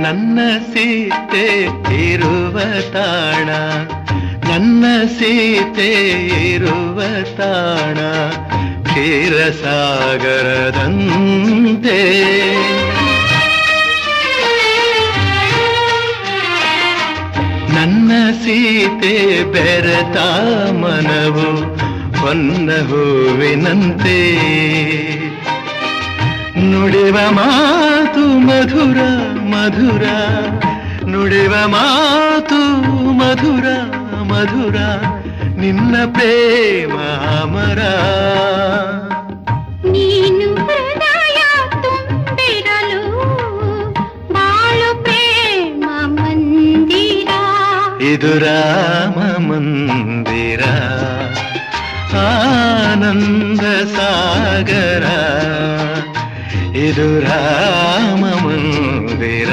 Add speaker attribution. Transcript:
Speaker 1: ನನ್ನ ಸೀತೆ ಇರುವ ತಾಣ, ನನ್ನ ಸೀತೆ ಇರುವ ತಾಣ ಕ್ಷೀರಸಾಗರದಂತೆ. ನನ್ನ ಸೀತೆ ಬೆರೆತ ಮನವು ಹೊನ್ನ ಹೂವಿನಂತೆ. ನುಡಿವ ಮಾತು ಮಧುರ ಮಧುರ, ನುಡಿವ ಮಾತು ಮಧುರ ಮಧುರ, ನಿನ್ನ ಪ್ರೇಮ ಅಮರ.
Speaker 2: ನೀನು ಹೃದಯ ತುಂಬಿರಲು ಬಾಳು ಪ್ರೇಮ ಮಂದಿರ.
Speaker 1: ಇದು ರಾಮ ಮಂದಿರ, ಆನಂದ ಸಾಗರ. ಇದು ರಾಮ ಮಂದಿರ.